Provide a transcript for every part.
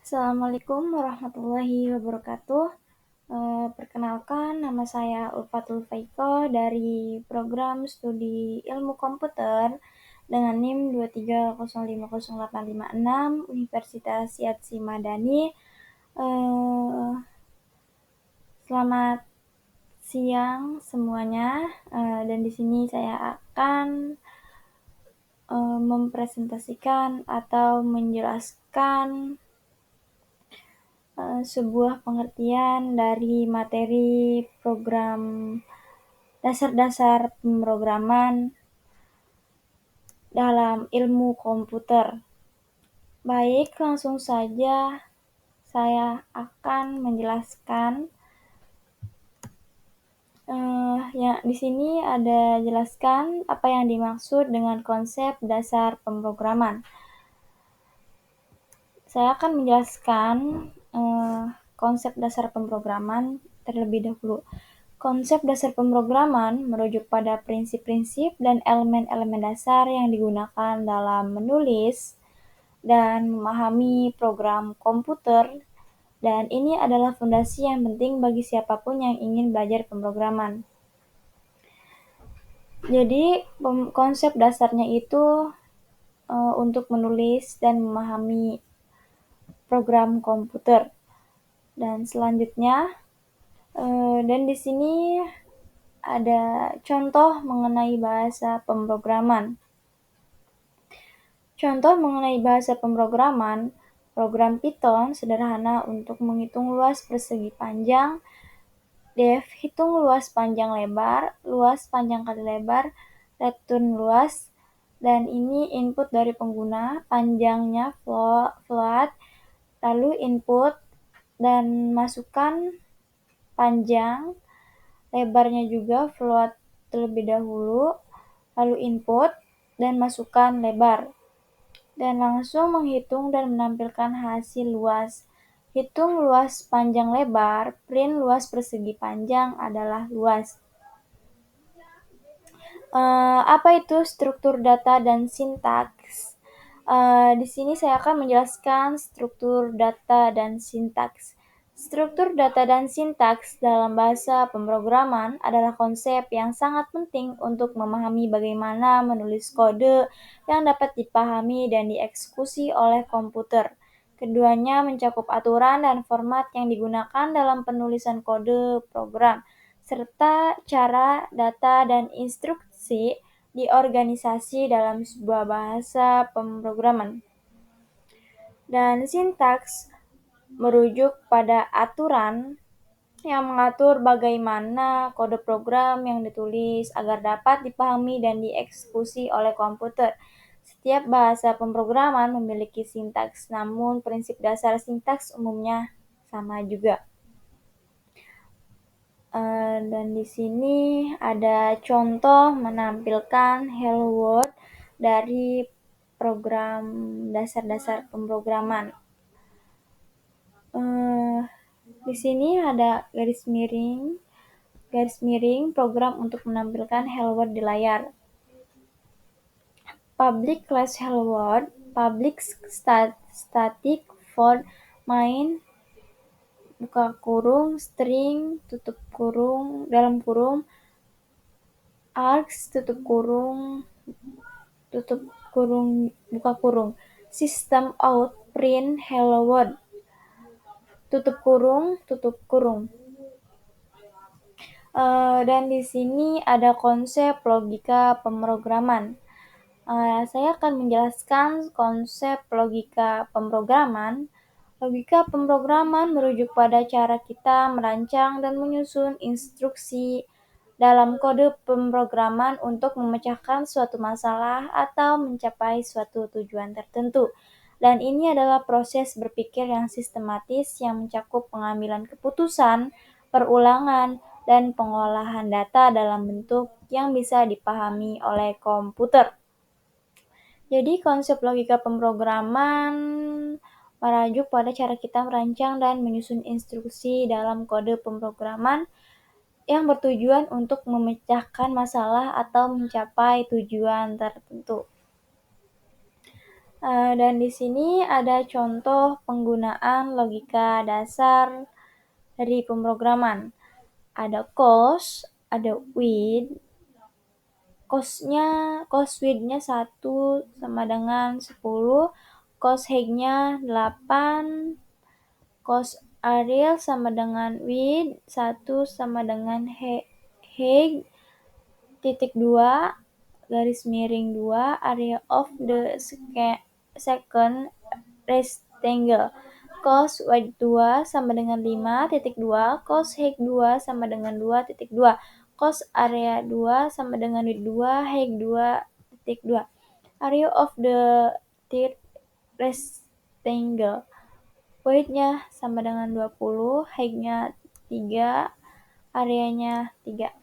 Assalamualaikum warahmatullahi wabarakatuh. Perkenalkan, nama saya Ulfatul Faiko dari program studi ilmu komputer dengan NIM 2305086 Universitas Yatsi Madani. Selamat siang semuanya, dan di sini saya akan mempresentasikan atau menjelaskan sebuah pengertian dari materi program dasar-dasar pemrograman dalam ilmu komputer. Baik, langsung saja saya akan menjelaskan. Ya, di sini ada jelaskan apa yang dimaksud dengan konsep dasar pemrograman. Saya akan menjelaskan konsep dasar pemrograman terlebih dahulu. Konsep dasar pemrograman merujuk pada prinsip-prinsip dan elemen-elemen dasar yang digunakan dalam menulis dan memahami program komputer, dan ini adalah fondasi yang penting bagi siapapun yang ingin belajar pemrograman. Jadi, konsep dasarnya itu untuk menulis dan memahami program komputer. Dan selanjutnya, dan di sini ada contoh mengenai bahasa pemrograman. Contoh mengenai bahasa pemrograman, program Python sederhana untuk menghitung luas persegi panjang, def hitung luas panjang lebar, luas panjang kali lebar, return luas, dan ini input dari pengguna, panjangnya float, lalu input dan masukkan panjang, lebarnya juga float terlebih dahulu, lalu input dan masukkan lebar, dan langsung menghitung dan menampilkan hasil luas. Hitung luas panjang lebar, print luas persegi panjang adalah luas. Apa itu struktur data dan sintaks? Di sini saya akan menjelaskan struktur data dan sintaks. Struktur data dan sintaks dalam bahasa pemrograman adalah konsep yang sangat penting untuk memahami bagaimana menulis kode yang dapat dipahami dan dieksekusi oleh komputer. Keduanya mencakup aturan dan format yang digunakan dalam penulisan kode program, serta cara data dan instruksi diorganisasi dalam sebuah bahasa pemrograman. Dan sintaks merujuk pada aturan yang mengatur bagaimana kode program yang ditulis agar dapat dipahami dan dieksekusi oleh komputer. Setiap bahasa pemrograman memiliki sintaks, namun prinsip dasar sintaks umumnya sama juga. Dan di sini ada contoh menampilkan Hello World dari program dasar-dasar pemrograman. Di sini ada garis miring program untuk menampilkan Hello World di layar. Public class Hello World, public static void main buka kurung string tutup kurung dalam kurung args tutup kurung buka kurung, system out print hello world tutup kurung. Dan di sini ada konsep logika pemrograman. Saya akan menjelaskan konsep logika pemrograman. Logika pemrograman merujuk pada cara kita merancang dan menyusun instruksi dalam kode pemrograman untuk memecahkan suatu masalah atau mencapai suatu tujuan tertentu. Dan ini adalah proses berpikir yang sistematis yang mencakup pengambilan keputusan, perulangan, dan pengolahan data dalam bentuk yang bisa dipahami oleh komputer. Jadi konsep logika pemrograman merujuk pada cara kita merancang dan menyusun instruksi dalam kode pemrograman yang bertujuan untuk memecahkan masalah atau mencapai tujuan tertentu. Dan di sini ada contoh penggunaan logika dasar dari pemrograman. Ada cost, ada with, cost width-nya 1 sama dengan 10, cost height-nya 8, cost area sama dengan width 1 sama dengan height, titik 2, garis miring 2, area of the second rectangle. Cos width 2 sama dengan 5, titik 2, cos height 2 sama dengan 2, titik 2, cos area 2 sama dengan width 2, height 2, titik 2. Area of the third rectangle. Width-nya sama dengan 20, height-nya 3, areanya 3.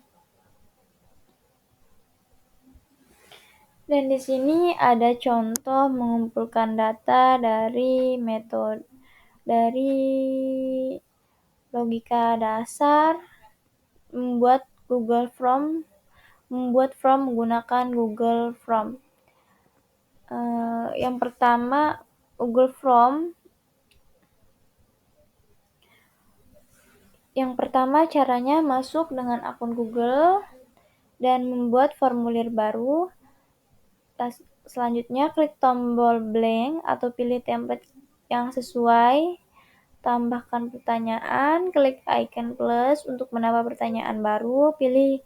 Dan di sini ada contoh mengumpulkan data dari metode logika dasar, membuat form menggunakan Google Form. Yang pertama, Google Form. Yang pertama caranya masuk dengan akun Google dan membuat formulir baru. Selanjutnya klik tombol blank atau pilih template yang sesuai. Tambahkan pertanyaan, klik icon plus untuk menambah pertanyaan baru, pilih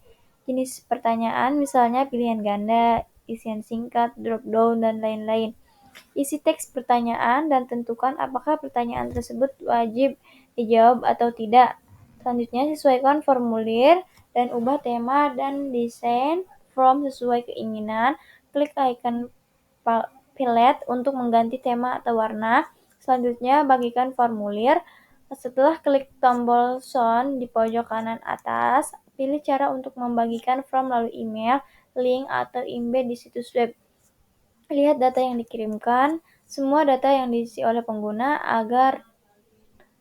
jenis pertanyaan, misalnya pilihan ganda, isian singkat, drop down, dan lain-lain. Isi teks pertanyaan dan tentukan apakah pertanyaan tersebut wajib dijawab atau tidak. Selanjutnya sesuaikan formulir dan ubah tema dan desain form sesuai keinginan. Klik icon palette untuk mengganti tema atau warna. Selanjutnya bagikan formulir. Setelah klik tombol sound di pojok kanan atas, pilih cara untuk membagikan form melalui email, link, atau embed di situs web. Lihat data yang dikirimkan, semua data yang diisi oleh pengguna agar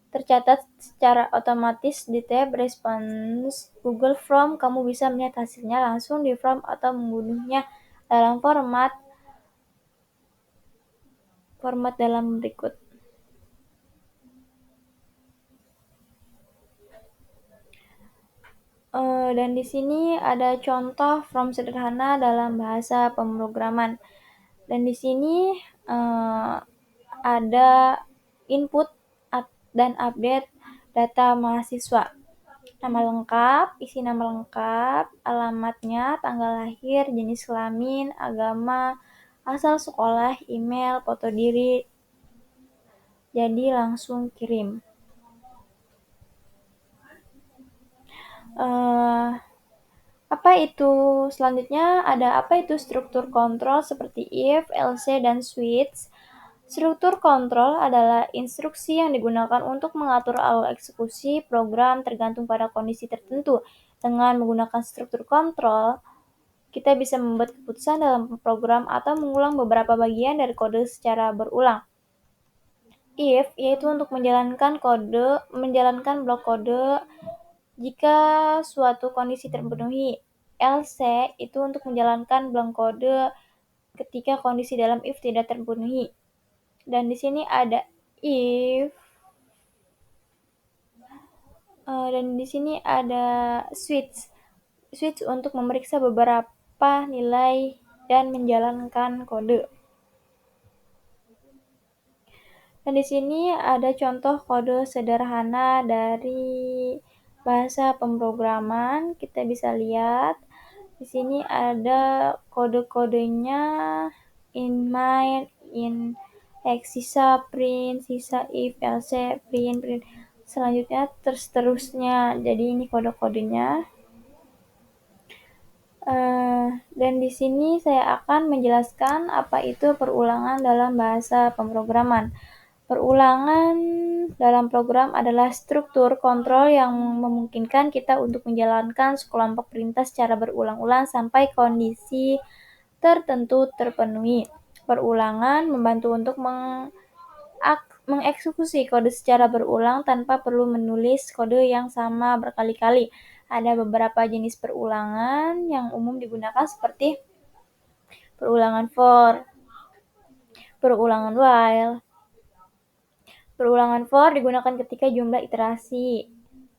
tercatat secara otomatis di tab Response Google Form. Kamu bisa melihat hasilnya langsung di form atau mengunduhnya dalam format dalam berikut. Dan di sini ada contoh form sederhana dalam bahasa pemrograman. Dan di sini ada input dan update data mahasiswa. Nama lengkap, isi nama lengkap, alamatnya, tanggal lahir, jenis kelamin, agama, asal sekolah, email, foto diri. Jadi langsung kirim. Apa itu? Selanjutnya ada apa itu struktur kontrol seperti if, else, dan switch. Struktur kontrol adalah instruksi yang digunakan untuk mengatur alur eksekusi program tergantung pada kondisi tertentu. Dengan menggunakan struktur kontrol, kita bisa membuat keputusan dalam program atau mengulang beberapa bagian dari kode secara berulang. If yaitu untuk menjalankan blok kode jika suatu kondisi terpenuhi. Else itu untuk menjalankan blok kode ketika kondisi dalam if tidak terpenuhi. Dan di sini ada if, dan di sini ada switch untuk memeriksa beberapa nilai dan menjalankan kode. Dan di sini ada contoh kode sederhana dari bahasa pemrograman. Kita bisa lihat di sini ada kode-kodenya in main, in x, sisa, print, sisa, if, else, print. Selanjutnya seterusnya. Jadi ini kode-kodenya. Dan di sini saya akan menjelaskan apa itu perulangan dalam bahasa pemrograman. Perulangan dalam program adalah struktur kontrol yang memungkinkan kita untuk menjalankan sekelompok perintah secara berulang-ulang sampai kondisi tertentu terpenuhi. Perulangan membantu untuk mengeksekusi kode secara berulang tanpa perlu menulis kode yang sama berkali-kali. Ada beberapa jenis perulangan yang umum digunakan seperti perulangan for, Perulangan while. Perulangan for digunakan ketika jumlah iterasi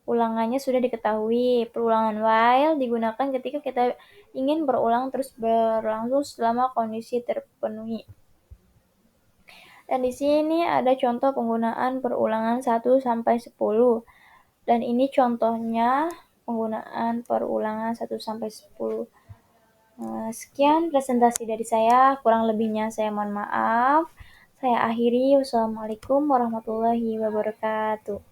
ulangannya sudah diketahui. Perulangan while digunakan ketika kita ingin berulang terus berlangsung selama kondisi terpenuhi. Dan di sini ada contoh penggunaan perulangan 1 sampai 10. Dan ini contohnya penggunaan perulangan 1 sampai 10. Sekian presentasi dari saya, kurang lebihnya saya mohon maaf. Saya akhiri, wassalamualaikum warahmatullahi wabarakatuh.